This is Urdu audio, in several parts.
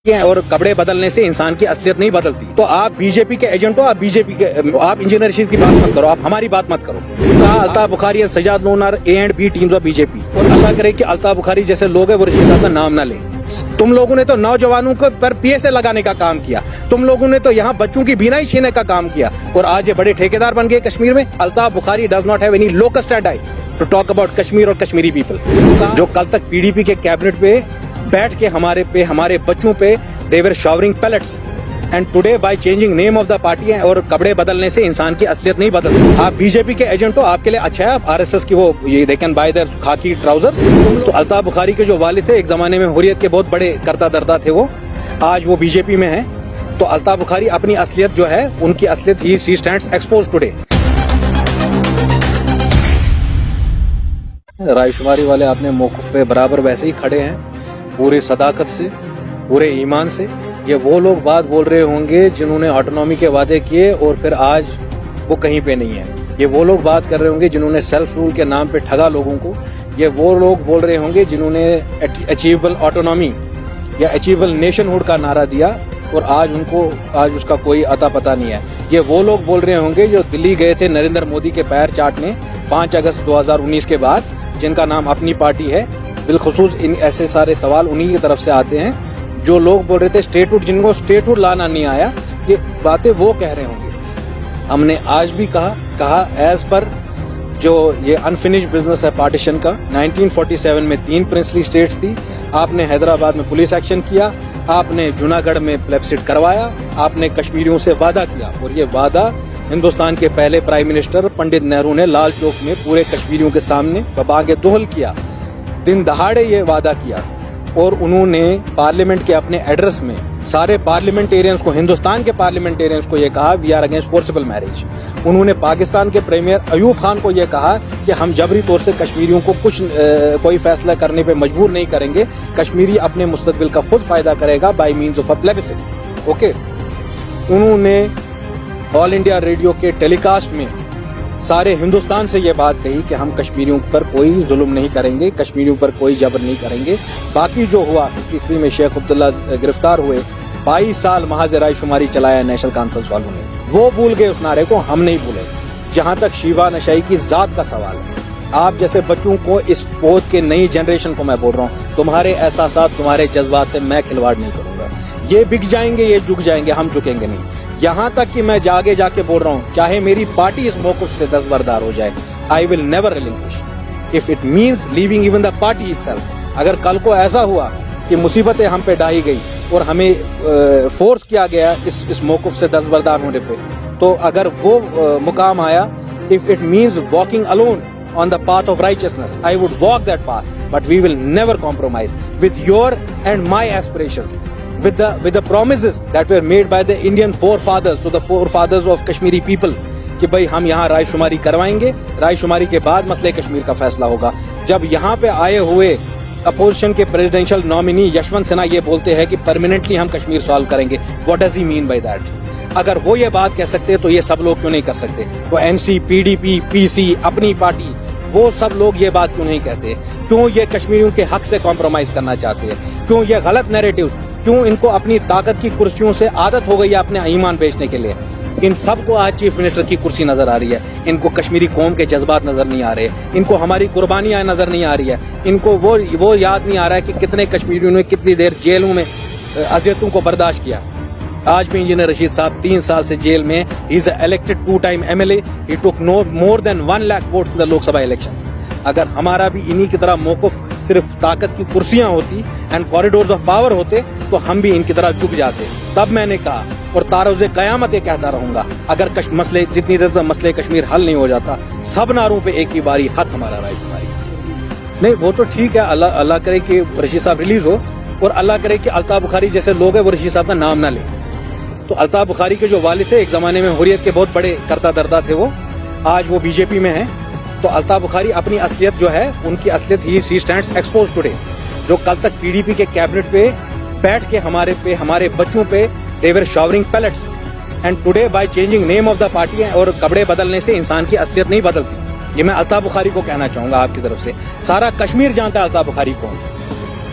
اور کپڑے بدلنے سے انسان کی اصلیت نہیں بدلتی. تو آپ بی جے پی کے ایجنٹ ہو, آپ بی جے پی کے, آپ انجینئر رشید کی بات مت کرو, آپ ہماری بات مت کرو. کہا الطاف بخاری and Sajjad loan are A and B teams of BJP. اور اللہ کرے کہ الطاف بخاری جیسے لوگ ہیں وہ رشید صاحب کا نام نہ لیں. تم لوگوں نے تو نوجوانوں کو پر PSA لگانے کا کام کیا, تم لوگوں نے تو یہاں بچوں کی بینائی چھینے کا کام کیا, اور آج یہ بڑے ٹھیکیدار بن گئے کشمیر میں. Altaf Bukhari does not have any locust and I to talk about Kashmir اور کشمیری پیپل. جو کل تک PDP کے کیبنٹ پہ بیٹھ کے ہمارے بچوں پہ they were showering pellets, and today by changing name of the party اور کپڑے بدلنے سے انسان کی اصلیت نہیں بدلتی. آپ بی جے پی کے ایجنٹ ہو, آپ کے لیے اچھا ہے, آپ RSS کی وہ they can buy their Khakee trousers. تو الطاف بخاری کے جو والد تھے ایک زمانے میں حریت کے بہت بڑے کرتا دردہ تھے, وہ آج وہ بی جے پی میں ہیں. تو الطاف بخاری اپنی اصلیت جو ہے, ان کی اصلیت he stands exposed today. رائے شماری والے اپنے موقف پہ برابر ویسے ہی کھڑے ہیں, پوری صداقت سے, پورے ایمان سے. یہ وہ لوگ بات بول رہے ہوں گے جنہوں نے آٹونومی کے وعدے کیے اور پھر آج وہ کہیں پہ نہیں ہیں. یہ وہ لوگ بات کر رہے ہوں گے جنہوں نے سیلف رول کے نام پہ ٹھگا لوگوں کو. یہ وہ لوگ بول رہے ہوں گے جنہوں نے اچیویبل آٹونومی یا اچیویبل نیشن ہوڈ کا نعرہ دیا اور آج اس کا کوئی عطا پتہ نہیں ہے. یہ وہ لوگ بول رہے ہوں گے جو دلی گئے تھے نریندر مودی کے پیر چاٹنے 5 اگست 2019 کے بعد, جن کا نام اپنی پارٹی ہے. بالخصوص ان ایسے سارے سوال انہی کی طرف سے آتے ہیں جو لوگ بول رہے تھے اسٹیٹ ہوڈ, جن کو اسٹیٹ ہوڈ لانا نہیں آیا. یہ باتیں وہ کہہ رہے ہوں گے. ہم نے آج بھی کہا ایز پر جو یہ انفنش بزنس ہے پارٹیشن کا. 1947 میں 3 پرنسلی اسٹیٹس تھی. آپ نے حیدرآباد میں پولیس ایکشن کیا, آپ نے جوناگڑھ میں پلیبسٹ کروایا, آپ نے کشمیریوں سے وعدہ کیا, اور یہ وعدہ ہندوستان کے پہلے پرائم منسٹر پنڈت نہرو نے لال چوک میں پورے کشمیریوں کے سامنے ببانگ دہل کیا. دن دہاڑے یہ وعدہ کیا, اور انہوں نے پارلیمنٹ کے اپنے ایڈریس میں سارے پارلیمنٹیرینز کو, ہندوستان کے پارلیمنٹیرینز کو یہ کہا we are against forcible marriage. انہوں نے پاکستان کے پریمیئر ایوب خان کو یہ کہا کہ ہم جبری طور سے کشمیریوں کو کوئی فیصلہ کرنے پہ مجبور نہیں کریں گے, کشمیری اپنے مستقبل کا خود فائدہ کرے گا by means of a plebiscite. Okay. انہوں نے آل انڈیا ریڈیو کے ٹیلی کاسٹ میں سارے ہندوستان سے یہ بات کہی کہ ہم کشمیریوں پر کوئی ظلم نہیں کریں گے, کشمیریوں پر کوئی جبر نہیں کریں گے. باقی جو ہوا 53 میں شیخ عبداللہ گرفتار ہوئے, 22 سال محاذ رائے شماری چلایا نیشنل کانفرنس والوں نے, وہ بھول گئے اس نعرے کو, ہم نہیں بھولے. جہاں تک شیوا نشائی کی ذات کا سوال ہے, آپ جیسے بچوں کو, اس پوت کے نئی جنریشن کو میں بول رہا ہوں, تمہارے احساسات, تمہارے جذبات سے میں کھلواڑ نہیں کروں گا. یہ بک جائیں گے, یہ جھک جائیں گے, ہم جھکیں گے نہیں. یہاں تک کہ میں آگے جا کے بول رہا ہوں, چاہے میری پارٹی اس موقف سے دستبردار ہو جائے, I will never relinquish if it means leaving even the party itself. اگر کل کو ایسا ہوا کہ مصیبتیں ہم پہ ڈائی گئی اور ہمیں فورس کیا گیا اس موقف سے دستبردار ہونے پہ, تو اگر وہ مقام آیا, if it means walking alone on the path of righteousness, I would walk that path, but we will never compromise with your and my aspirations, with the promises that were made by the Indian forefathers to the forefathers of Kashmiri people, کہ بھئی ہم یہاں رائے شماری کروائیں گے, رائے شماری کے بعد مسئلہ کشمیر کا فیصلہ ہوگا. جب یہاں پہ آئے ہوئے اپوزیشن کے پریزیڈنشل نامینی یشونت سنہا یہ بولتے ہیں کہ پرماننٹلی ہم کشمیر سالو کریں گے, what does he mean by that? اگر وہ یہ بات کہہ سکتے تو یہ سب لوگ کیوں نہیں کر سکتے؟ وہ NC, PDP, PC, اپنی پارٹی, وہ سب لوگ یہ بات کیوں نہیں کہتے؟ کیوں یہ کشمیریوں کے حق سے کمپرومائز کرنا چاہتے ہیں؟ کیوں یہ غلط نیریٹیوز, کیوں ان کو اپنی طاقت کی کرسیوں سے عادت ہو گئی ہے اپنے ایمان بیچنے کے لیے؟ ان سب کو آج چیف منسٹر کی کرسی نظر آ رہی ہے, ان کو کشمیری قوم کے جذبات نظر نہیں آ رہے, ان کو ہماری قربانیاں نظر نہیں آ رہی ہے, ان کو وہ یاد نہیں آ رہا ہے کہ کتنے کشمیریوں نے کتنی دیر جیلوں میں اذیتوں کو برداشت کیا. آج بھی انجینئر رشید صاحب 3 سال سے جیل میں, he is elected 2-time MLA, he took no more than 1 lakh votes in the Lok Sabha elections. اگر ہمارا بھی انہی کی طرح موقف صرف طاقت کی کرسیاں ہوتی اینڈ کوریڈورز آف پاور ہوتے تو ہم بھی ان کی طرح جھک جاتے. تب میں نے کہا اور تاروز قیامت یہ کہتا رہوں گا, اگر مسئلے جتنی دیر تک مسئلہ کشمیر حل نہیں ہو جاتا, سب نعروں پہ ایک ہی باری حق ہمارا رائے شماری. نہیں وہ تو ٹھیک ہے, اللہ کرے کہ رشید صاحب ریلیز ہو, اور اللہ کرے کہ الطاف بخاری جیسے لوگ ہیں وہ رشید صاحب کا نام نہ لیں. تو الطاف بخاری کے جو والد تھے ایک زمانے میں حریت کے بہت بڑے کرتا دردہ تھے, وہ آج وہ BJP میں ہیں. تو الطاف بخاری اپنی اصلیت جو ہے, ان کی اصلیت he stands exposed today. جو کل تک PDP کے کیبنٹ پہ بیٹھ کے ہمارے بچوں پہ they were showering pellets, and today by changing name of the party اور کپڑے بدلنے سے انسان کی اصلیت نہیں بدلتی. یہ میں الطاف بخاری کو کہنا چاہوں گا آپ کی طرف سے. سارا کشمیر جانتا ہے الطاف بخاری کون.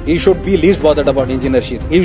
He should be least bothered about engineer Rashid. He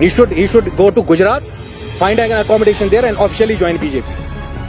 He should go to Gujarat, find an accommodation there and officially join BJP।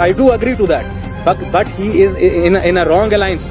I do agree to that, but he is in a wrong alliance।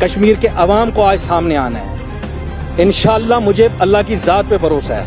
Kashmir کے عوام کو آج سامنے آنا ہے. انشاءاللہ مجھے اللہ کی ذات پہ بھروسہ ہے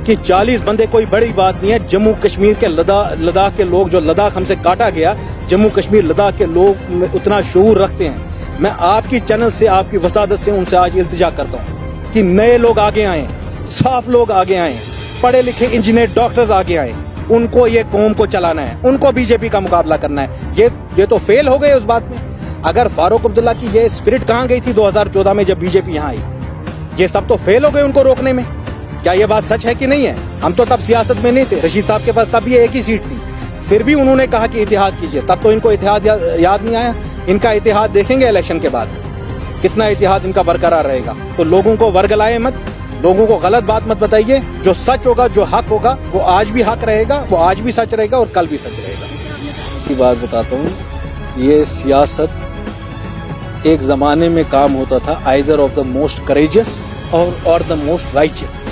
کہ 40 بندے کوئی بڑی بات نہیں ہے. جموں کشمیر کے لداخ کے لوگ، جو لداخ ہم سے کاٹا گیا، جموں کشمیر لداخ کے لوگ اتنا شعور رکھتے ہیں. میں آپ کی چینل سے، آپ کی وسادت سے ان سے آج التجا کرتا ہوں کہ نئے لوگ آگے آئیں، صاف لوگ آگے آئیں، پڑھے لکھے انجینئر ڈاکٹرز آگے آئیں. ان کو یہ قوم کو چلانا ہے، ان کو بی جے پی کا مقابلہ کرنا ہے. یہ تو فیل ہو گئے اس بات میں. اگر فاروق عبداللہ کی یہ اسپرٹ کہاں گئی تھی 2014 میں جب بی جے پی یہاں آئی؟ یہ سب تو فیل ہو گئے ان کو روکنے میں. کیا یہ بات سچ ہے کہ نہیں ہے؟ ہم تو تب سیاست میں نہیں تھے. رشید صاحب کے پاس تب یہ ایک ہی سیٹ تھی، پھر بھی انہوں نے کہا کہ اتحاد کیجیے. تب تو ان کو اتحاد یاد نہیں آیا. ان کا اتحاد دیکھیں گے الیکشن کے بعد کتنا اتحاد ان کا برقرار رہے گا. تو لوگوں کو ورگلائیں مت، لوگوں کو غلط بات مت بتائیے. جو سچ ہوگا، جو حق ہوگا، وہ آج بھی حق رہے گا، وہ آج بھی سچ رہے گا اور کل بھی سچ رہے گا. کی بات بتاتا ہوں، یہ سیاست ایک زمانے میں کام ہوتا تھا either of the most courageous اور دا موسٹ رائچس.